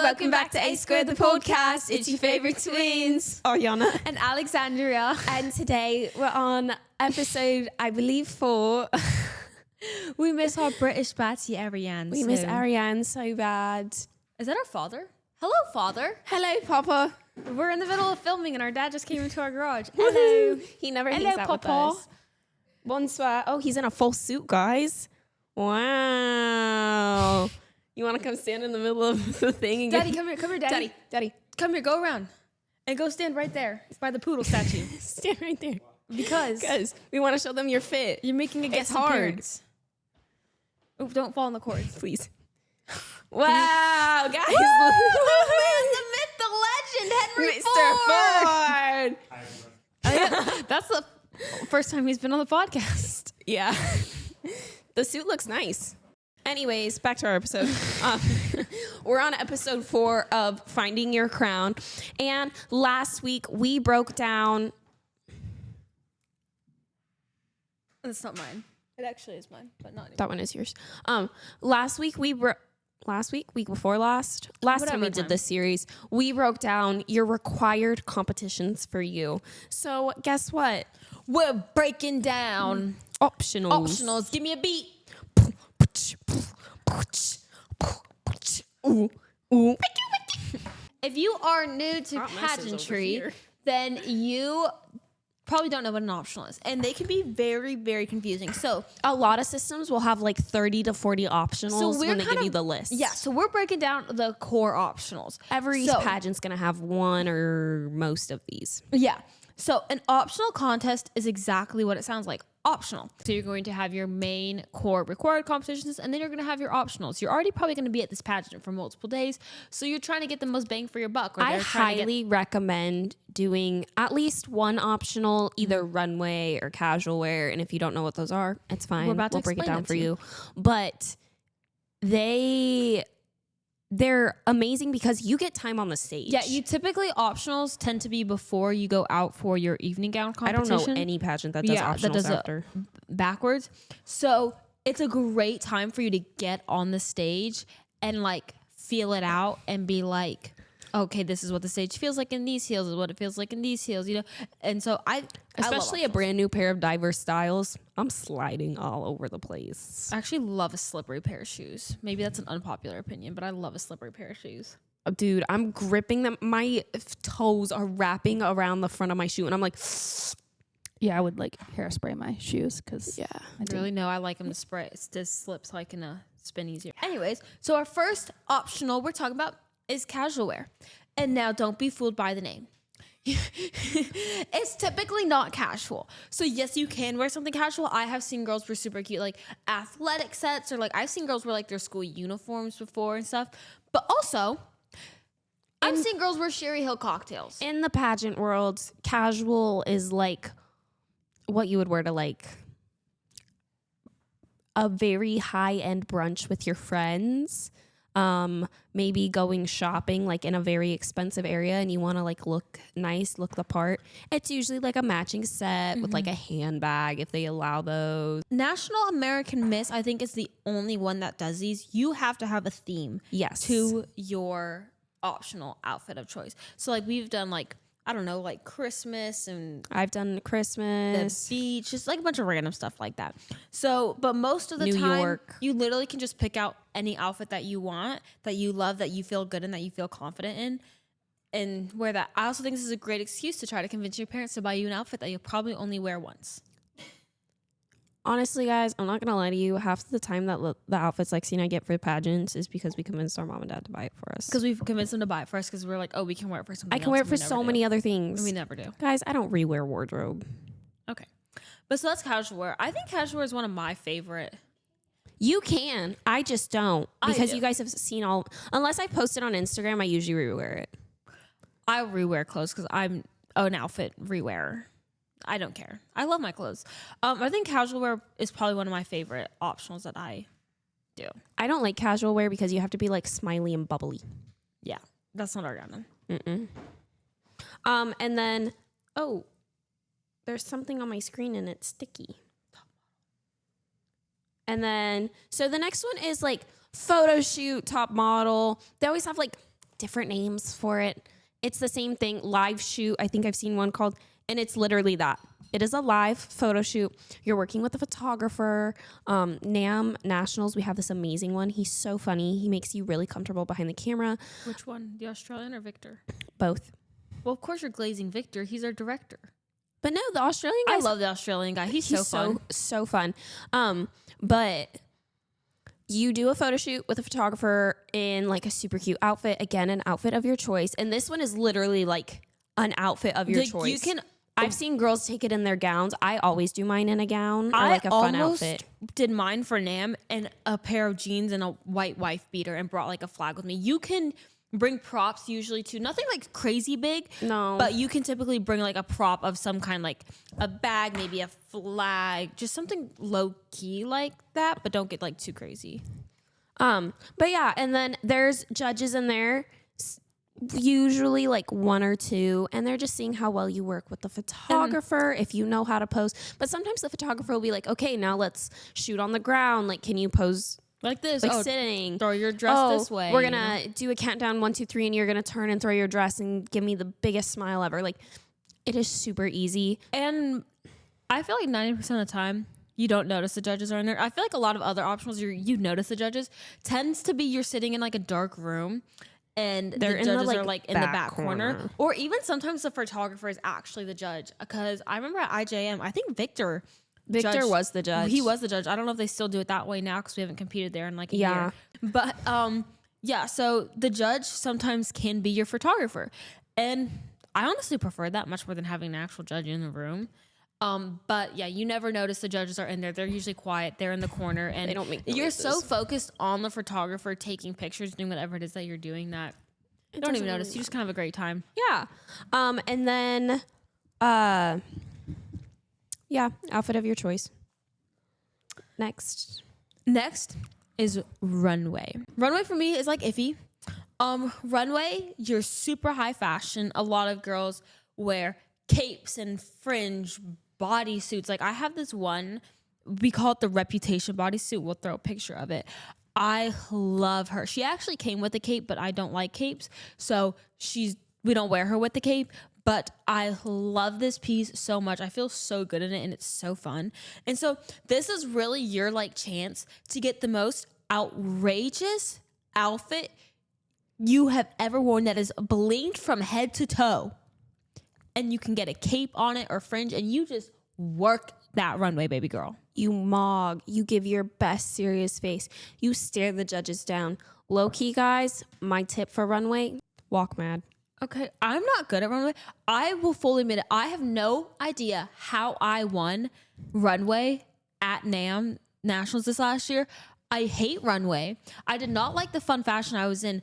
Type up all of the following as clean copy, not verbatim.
welcome back to A Squared, the podcast. It's your favorite twins, Arianna and Alexandria. And today we're on episode, I believe, 4. We miss our British Batty Arianna. We miss Arianna so bad. Is that our father? Hello, father. Hello, Papa. We're in the middle of filming and our dad just came into our garage. Hello. He never hangs out Papa. with us. Bonsoir. Oh, he's in a full suit, guys. Wow. You want to come stand in the middle of the thing? And Daddy, come here, Daddy. Daddy. Come here, go around. And go stand right there by the poodle statue. Stand right there. Because we want to show them your fit. you're making a guest hard. appearance. Oh, don't fall on the cords. Please. Wow, guys. The man, the myth, the legend, Henry Mr. Ford. That's the first time he's been on the podcast. Yeah. The suit looks nice. Anyways, back to our episode. We're on episode 4 of Finding Your Crown. And last week we broke down... That's not mine. It actually is mine, but not anymore. That one is yours. Week before last time we did this series, we broke down your required competitions for you. So guess what? We're breaking down Optionals. Give me a beat. Ooh, ooh. If you are new to pageantry, then you probably don't know what an optional is. And they can be very, very confusing. So a lot of systems will have like 30 to 40 optionals when they give you the list. Yeah, so we're breaking down the core optionals. Every pageant's going to have one or most of these. Yeah. So an optional contest is exactly what it sounds like. Optional. So you're going to have your main core required competitions, and then you're going to have your optionals. You're already probably going to be at this pageant for multiple days, so you're trying to get the most bang for your buck. I highly recommend doing at least one optional, either runway or casual wear. And if you don't know what those are, it's fine. We'll break it down for you. But they're amazing because you get time on the stage. Yeah, you typically optionals tend to be before you go out for your evening gown competition. I don't know any pageant that does optionals after. Backwards. So it's a great time for you to get on the stage and like feel it out and be like, okay, this is what the stage feels like in these heels, is what it feels like in these heels, you know? And so especially a brand new pair of diverse styles, I'm sliding all over the place. I actually love a slippery pair of shoes. Maybe that's an unpopular opinion, but I love a slippery pair of shoes. Dude, I'm gripping them. My toes are wrapping around the front of my shoe, and I'm like... Yeah, I would like hairspray my shoes because I really know I like them to spray. It's just slip so I can spin easier. Anyways, so our first optional we're talking about is casual wear. And now don't be fooled by the name. It's typically not casual. So yes, you can wear something casual. I have seen girls wear super cute like athletic sets, or like I've seen girls wear like their school uniforms before and stuff. But also, I've seen girls wear Sherry Hill cocktails. In the pageant world, casual is like what you would wear to like a very high-end brunch with your friends. Maybe going shopping like in a very expensive area and you want to like look nice, look the part. It's usually like a matching set with like a handbag if they allow those. National American Miss, I think, is the only one that does these. You have to have a theme to your optional outfit of choice. So like we've done like, I don't know, like Christmas, and I've done Christmas, the beach, just like a bunch of random stuff like that. So, but most of the New time, York. You literally can just pick out any outfit that you want, that you love, that you feel good in, that you feel confident in, and wear that. I also think this is a great excuse to try to convince your parents to buy you an outfit that you'll probably only wear once. Honestly, guys, I'm not going to lie to you. Half the time that the outfits Lexi and I get for pageants is because we convinced our mom and dad to buy it for us. Because we've convinced them to buy it for us because we're like, oh, we can wear it for something else. I can wear it for so many other things. We never do. Guys, I don't rewear wardrobe. Okay. But so that's casual wear. I think casual wear is one of my favorite. You can. I just don't. Because you guys have seen all... Unless I post it on Instagram, I usually rewear it. I rewear clothes because I'm an outfit rewearer. I don't care. I love my clothes. I think casual wear is probably one of my favorite optionals that I do. I don't like casual wear because you have to be like smiley and bubbly. Yeah, that's not Arianna. And then, there's something on my screen and it's sticky. And then, so the next one is like photo shoot, top model. They always have like different names for it. It's the same thing. Live shoot. I think I've seen one called, and it's literally that. It is a live photo shoot. You're working with a photographer. NAM Nationals, we have this amazing one. He's so funny. He makes you really comfortable behind the camera. Which one? The Australian or Victor? Both. Well, of course you're glazing Victor. He's our director. But no, the Australian guy. I love the Australian guy. He's so fun. So fun. But you do a photo shoot with a photographer in like a super cute outfit. Again, an outfit of your choice. And this one is literally like an outfit of your choice. You can. I've seen girls take it in their gowns. I always do mine in a gown or like a fun outfit. Did mine for NAM and a pair of jeans and a white wife beater and brought like a flag with me. You can bring props usually too. Nothing like crazy big. No. But you can typically bring like a prop of some kind, like a bag, maybe a flag, just something low key like that, but don't get like too crazy. But yeah, and then there's judges in there, usually like 1 or 2, and they're just seeing how well you work with the photographer, if you know how to pose. But sometimes the photographer will be like, okay, now let's shoot on the ground. Like, can you pose like this? Like sitting. Throw your dress this way. We're going to do a countdown 1, 2, 3, and you're going to turn and throw your dress and give me the biggest smile ever. Like, it is super easy. And I feel like 90% of the time, you don't notice the judges are in there. I feel like a lot of other optionals, you notice the judges. Tends to be you're sitting in like a dark room and They're the judges like, are like in the back corner. Or even sometimes the photographer is actually the judge. Because I remember at IJM, I think Victor was the judge. He was the judge. I don't know if they still do it that way now because we haven't competed there in like a year. But yeah, so the judge sometimes can be your photographer. And I honestly prefer that much more than having an actual judge in the room. But yeah, you never notice the judges are in there. They're usually quiet. They're in the corner, and they don't make you're so focused on the photographer taking pictures, doing whatever it is that you're doing that you don't even notice. You just kind of have a great time. Yeah. And then, yeah, outfit of your choice. Next is runway. Runway for me is like iffy. Runway, you're super high fashion. A lot of girls wear capes and fringe bodysuits. Like I have this one, we call it the Reputation bodysuit. We'll throw a picture of it. I love her. She actually came with a cape, but I don't like capes. So we don't wear her with the cape, but I love this piece so much. I feel so good in it and it's so fun. And so this is really your like chance to get the most outrageous outfit you have ever worn that is blinged from head to toe. And you can get a cape on it or fringe and you just work that runway, baby girl. You mog. You give your best serious face. You stare the judges down. Low key, guys, my tip for runway, walk mad. Okay, I'm not good at runway. I will fully admit it. I have no idea how I won runway at NAM Nationals this last year. I hate runway. I did not like the fun fashion I was in.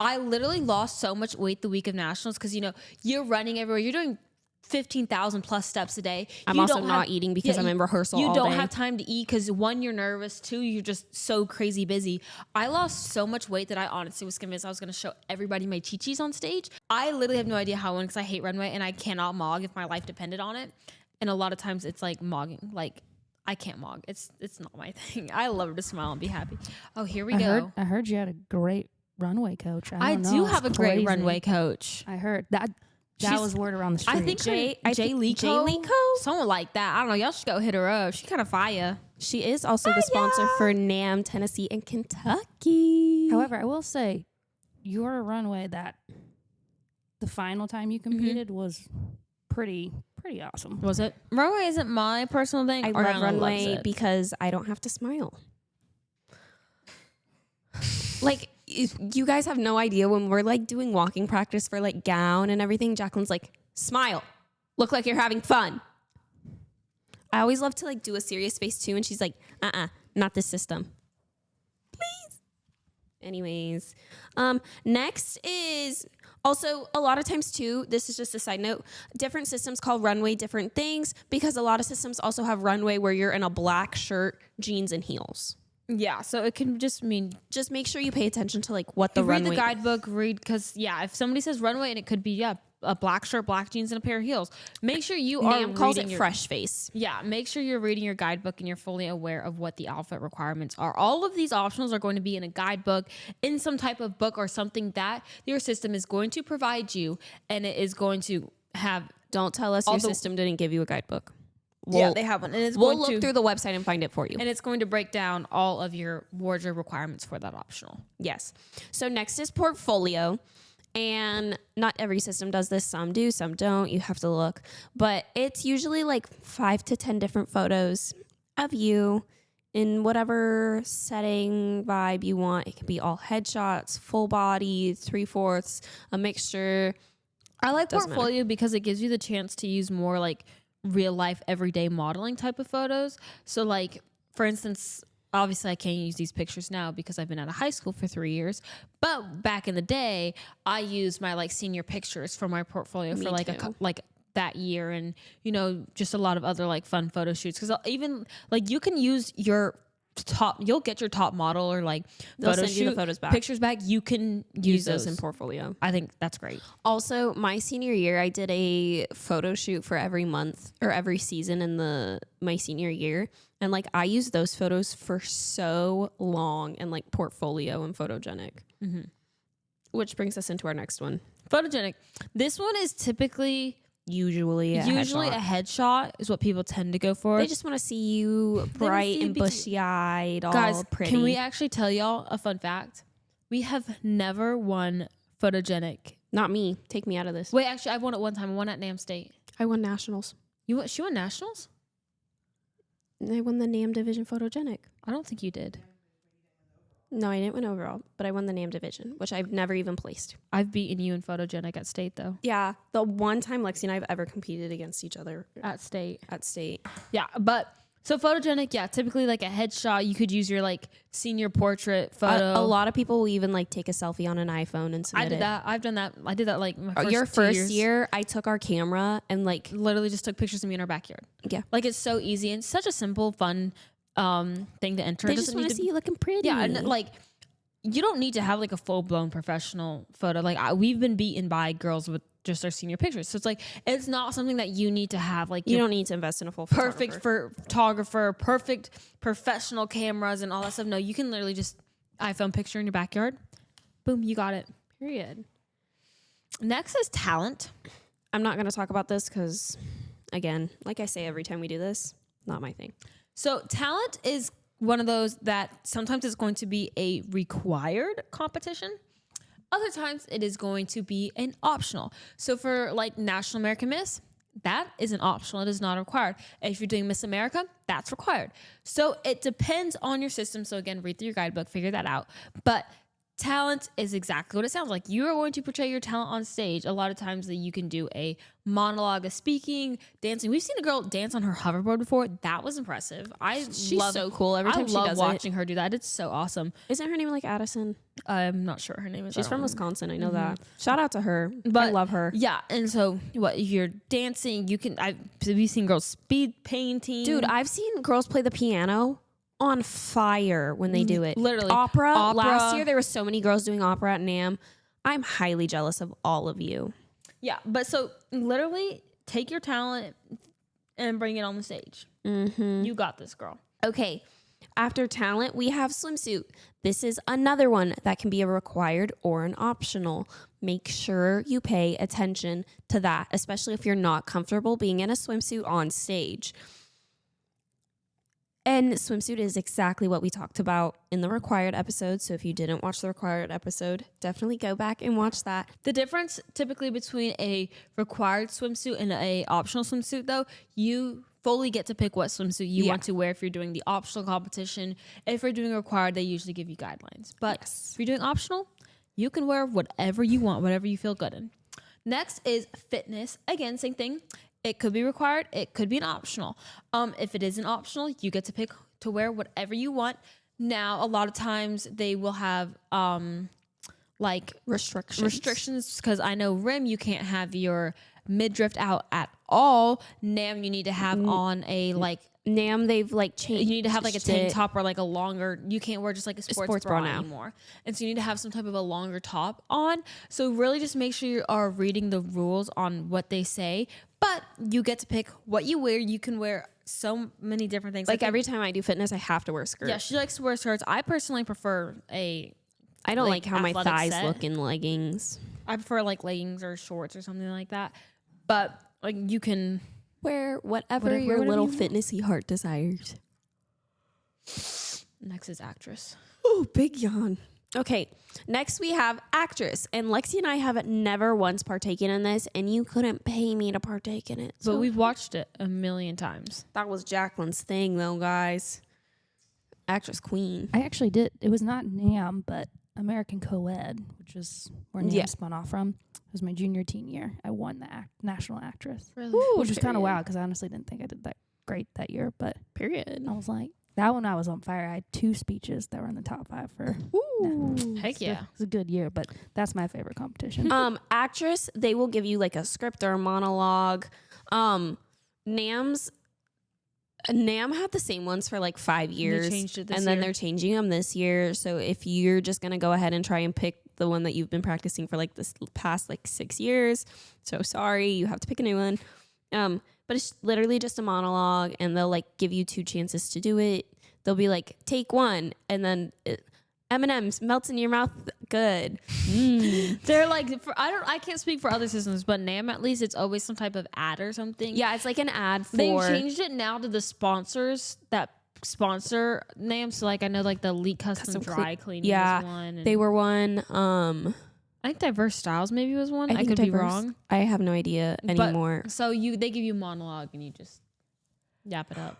I literally lost so much weight the week of nationals because, you know, you're running everywhere. You're doing 15,000 plus steps a day. I'm also not eating because I'm in rehearsal all day. You don't have time to eat because 1, you're nervous. 2, you're just so crazy busy. I lost so much weight that I honestly was convinced I was going to show everybody my chi-chis on stage. I literally have no idea how I won because I hate runway and I cannot mog if my life depended on it. And a lot of times it's like mogging. Like I can't mog. It's not my thing. I love to smile and be happy. Oh, here we go. I heard you had a great runway coach. I do have a great runway coach. I heard that. That was word around the street. I think J.Lee Co. Someone like that. I don't know. Y'all should go hit her up. She kind of fire. She is also the sponsor for NAM, Tennessee, and Kentucky. However, I will say, your runway that the final time you competed was pretty awesome. Was it? Runway isn't my personal thing. I love runway because I don't have to smile. Like, you guys have no idea when we're like doing walking practice for like gown and everything. Jacqueline's like, smile, look like you're having fun. I always love to like do a serious face too. And she's like, not this system. Please. Anyways, next is also a lot of times too, this is just a side note, different systems call runway different things because a lot of systems also have runway where you're in a black shirt, jeans, and heels. Yeah, so it can just mean just make sure you pay attention to like what the read runway. Read the guidebook. Read because if somebody says runway and it could be a black shirt, black jeans, and a pair of heels. Make sure you are Nam calls it reading fresh face. Yeah, make sure you're reading your guidebook and you're fully aware of what the outfit requirements are. All of these optionals are going to be in a guidebook, in some type of book or something that your system is going to provide you, and it is going to have. Don't tell us your system didn't give you a guidebook. Yeah, they have one. And We'll look through the website and find it for you. And it's going to break down all of your wardrobe requirements for that optional. Yes. So next is portfolio. And not every system does this. Some do, some don't. You have to look. But it's usually like 5 to 10 different photos of you in whatever setting, vibe you want. It can be all headshots, full body, 3/4, a mixture. I like portfolio because it gives you the chance to use more like real life, everyday modeling type of photos. So like, for instance, obviously I can't use these pictures now because I've been out of high school for 3 years, but back in the day I used my like senior pictures for my portfolio for like like that year, and you know, just a lot of other like fun photo shoots, because even like you can use your you'll get your top model or like they'll photo send you the photos back. pictures back. You can use those in portfolio. I think that's great. Also, my senior year, I did a photo shoot for every month or every season in my senior year. And like I used those photos for so long, and like portfolio and photogenic. Mm-hmm. Which brings us into our next one. Photogenic. This one is typically usually a headshot is what people tend to go for. They just want to see you bright and bushy-eyed, all pretty. Can we actually tell y'all a fun fact? We have never won photogenic. Not me. Take me out of this. Wait, actually, I won it one time. I won at NAM State. I won nationals. She won nationals? I won the NAM division photogenic. I don't think you did. No, I didn't win overall, but I won the NAM division, which I've never even placed. I've beaten you in photogenic at state, though. Yeah, the one time Lexi and I have ever competed against each other at state. Yeah, but so photogenic, yeah, typically like a headshot. You could use your like senior portrait photo. A lot of people will even like take a selfie on an iPhone and submit it. I did that. I've done that. I did that like your first year. I took our camera and like literally just took pictures of me in our backyard. Yeah, like it's so easy and such a simple, fun thing to enter. They just want to see you looking pretty. Yeah, and like you don't need to have like a full blown professional photo. Like we've been beaten by girls with just our senior pictures, so it's like it's not something that you need to have. Like you don't need to invest in a full perfect photographer, perfect professional cameras and all that stuff. No, you can literally just iPhone picture in your backyard. Boom, you got it. Period. Next is talent. I'm not going to talk about this because, again, like I say every time we do this, not my thing. So talent is one of those that sometimes it's going to be a required competition. Other times it is going to be an optional. So for like National American Miss, that is an optional. It is not required. If you're doing Miss America, that's required. So it depends on your system. So again, read through your guidebook, figure that out. But talent is exactly what it sounds like. You are going to portray your talent on stage. A lot of times that you can do a monologue, a speaking, dancing. We've seen a girl dance on her hoverboard before. That was impressive. She's so cool. Every time she does watching her do that. It's so awesome. Isn't her name like Addison? I'm not sure her name is. She's from Wisconsin. I know that. Shout out to her. But I love her. Yeah. And so what you're dancing, you can, we've seen girls speed painting. Dude, I've seen girls play the piano on fire when they do it. Literally. Opera. Last year, there were so many girls doing opera at NAM. I'm highly jealous of all of you. Yeah. But so literally take your talent and bring it on the stage. Mm-hmm. You got this, girl. Okay. After talent, we have swimsuit. This is another one that can be a required or an optional. Make sure you pay attention to that, especially if you're not comfortable being in a swimsuit on stage. And swimsuit is exactly what we talked about in the required episode. So if you didn't watch the required episode, definitely go back and watch that. The difference typically between a required swimsuit and a optional swimsuit, though, you fully get to pick what swimsuit you want to wear if you're doing the optional competition. If you're doing required, they usually give you guidelines. But if you're doing optional, you can wear whatever you want, whatever you feel good in. Next is fitness. Again, same thing. It could be required. It could be an optional. If it is an optional, you get to pick to wear whatever you want. Now, a lot of times they will have like restrictions because I know rim, you can't have your midriff out at all. NAM, you need to have on a like NAM, they've like changed. You need to have like a tank it. top or like a longer. You can't wear just like a sports bra now anymore, and so you need to have some type of a longer top on. So really, just make sure you are reading the rules on what they say. But you get to pick what you wear. You can wear so many different things. Like every time I do fitness, I have to wear skirts. Yeah, she likes to wear skirts. I personally prefer I don't like how my athletic thighs set. look in leggings. I prefer like leggings or shorts or something like that. But like you can Wear whatever your whatever little you fitnessy heart desires. Next is actress. Oh, big yawn. Okay, next we have actress. And Lexi and I have never once partaken in this, and you couldn't pay me to partake in it. But we've watched it a million times. That was Jacqueline's thing, though, guys. Actress queen. I actually did. It was not NAM, but American Co-Ed, which is where NAM spun off from. It was my junior teen year. I won the national actress, Really? which was kind of wild because I honestly didn't think I did that great that year. But Period. I was like, that one I was on fire. I had 2 speeches that were in the top 5 for. Heck yeah. It was a good year, but that's my favorite competition. Actress, they will give you like a script or a monologue. NAM had the same ones for like 5 years. changed it this and then year. they're changing them this year. So if you're just going to go ahead and try and pick the one that you've been practicing for like this past like 6 years, so sorry, you have to pick a new one. But it's literally just a monologue, and they'll like give you 2 chances to do it. They'll be like, take 1, and then M&M's melts in your mouth. Good. They're like I can't speak for other systems, but NAM at least it's always some type of ad or something. Yeah, it's like an ad for. They've changed it now to the sponsors that sponsor NAM. So like I know like the Elite Custom Dry Cleaning yeah, is one. And they were one. I think Diverse Styles maybe was one. I think could be Diverse. wrong. I have no idea anymore. So they give you a monologue and you just yap it up.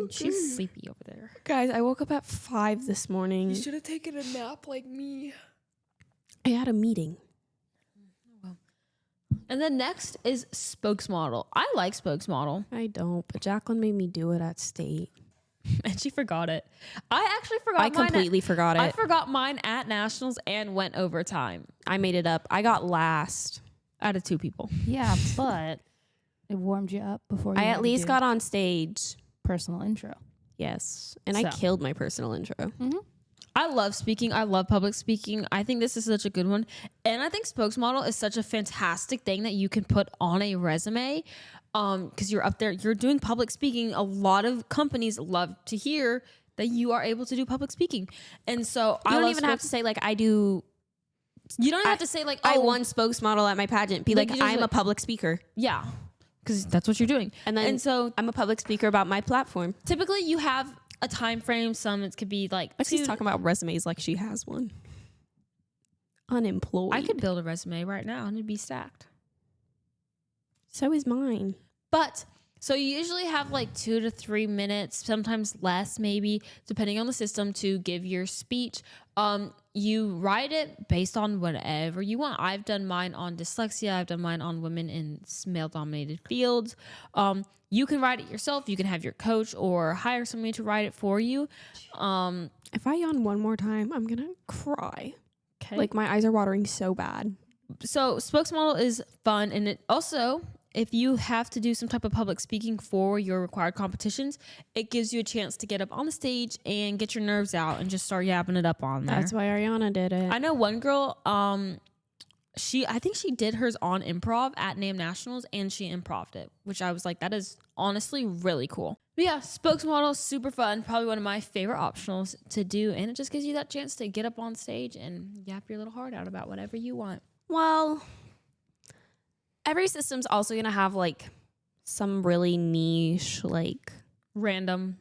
She's sleepy over there. Guys, I woke up at 5 this morning. should have taken a nap like me. I had a meeting. And then next is spokesmodel. I like spokesmodel. I don't, but Jacqueline made me do it at state. And she forgot it. I actually forgot I mine. completely forgot it. I forgot mine at nationals and went overtime I made it up. I got last. out of 2 people. Yeah, but it warmed you up before you I had at to least do got on stage. personal intro. Yes. And I So. killed my personal intro. I love speaking. I love public speaking. I think this is such a good one. And I think spokesmodel is such a fantastic thing that you can put on a resume because you're up there, you're doing public speaking. A lot of companies love to hear that you are able to do public speaking. And so You don't even have to say like I do. You don't have to say like, I won spokesmodel at my pageant. Be Like, like, you just I'm a like- public speaker. Yeah, because that's what you're doing. And so I'm a public speaker about my platform. Typically you have a time frame. Some it could be like Lexi's talking about resumes like she has one. Unemployed. I could build a resume right now and it'd be stacked. So is mine. But so you usually have like 2 to 3 minutes, sometimes less, maybe depending on the system, to give your speech. You write it based on whatever you want. I've done mine on dyslexia. I've done mine on women in male-dominated fields. You can write it yourself. You can have your coach or hire somebody to write it for you. If I yawn one more time, I'm gonna cry. Okay. Like my eyes are watering so bad. So spokesmodel is fun, and it also, if you have to do some type of public speaking for your required competitions, it gives you a chance to get up on the stage and get your nerves out and just start yapping it up on there. That's why Arianna did it. I know one girl, I think she did hers on improv at NAM Nationals, and she improved it, which I was like, that is honestly really cool. But yeah, spokesmodel, super fun. Probably one of my favorite optionals to do, and it just gives you that chance to get up on stage and yap your little heart out about whatever you want. Well, every system's also gonna have like some really niche, like Random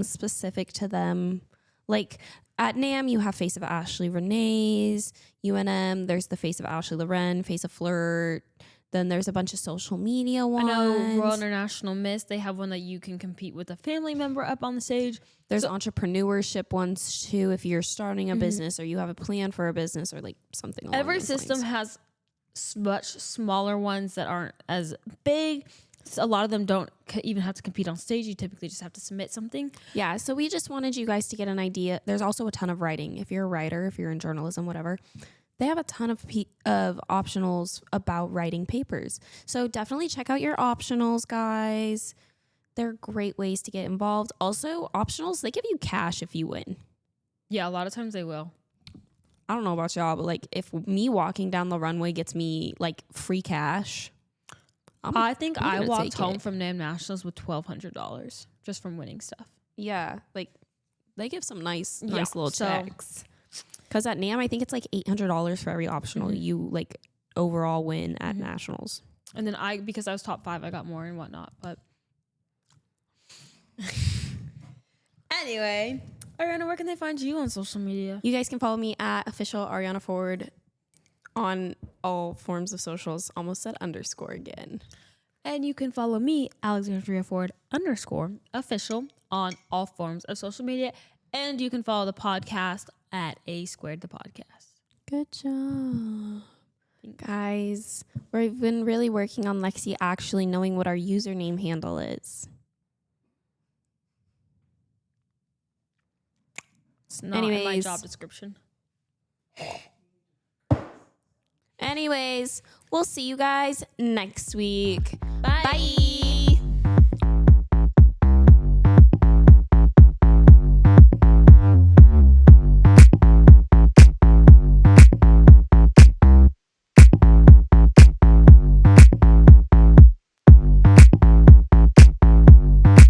specific to them. Like at NAM, you have Face of Ashley Renee's. UNM, there's the Face of Ashley Loren, Face of Flirt. Then there's a bunch of social media ones. I know Royal International Miss, they have one that you can compete with a family member up on the stage. There's entrepreneurship ones too. If you're starting a business or you have a plan for a business or like something. Along Every those system lines. has much smaller ones that aren't as big. So a lot of them don't even have to compete on stage. You typically just have to submit something. Yeah, so we just wanted you guys to get an idea. There's also a ton of writing. If you're a writer, if you're in journalism, whatever, they have a ton of optionals about writing papers. So definitely check out your optionals, guys. they're great ways to get involved. Also, optionals, they give you cash if you win. Yeah, a lot of times they will. I don't know about y'all, but like if me walking down the runway gets me like free cash, I think I gonna walked take home it. from NAM Nationals with $1,200 just from winning stuff. Yeah, like they give some nice Yeah, little so- checks. Because at NAM, I think it's like $800 for every optional you like overall win at nationals. And then because I was top 5, I got more and whatnot. But anyway, Arianna, where can they find you on social media? You guys can follow me at official Arianna Ford on all forms of socials. Almost said underscore again. And you can follow me, Alexandria Ford _official on all forms of social media. And you can follow the podcast at A Squared the Podcast. Good job. Guys, we've been really working on Lexi actually knowing what our username handle is. It's not in my Anyways. job description. Anyways, we'll see you guys next week. Bye. Bye.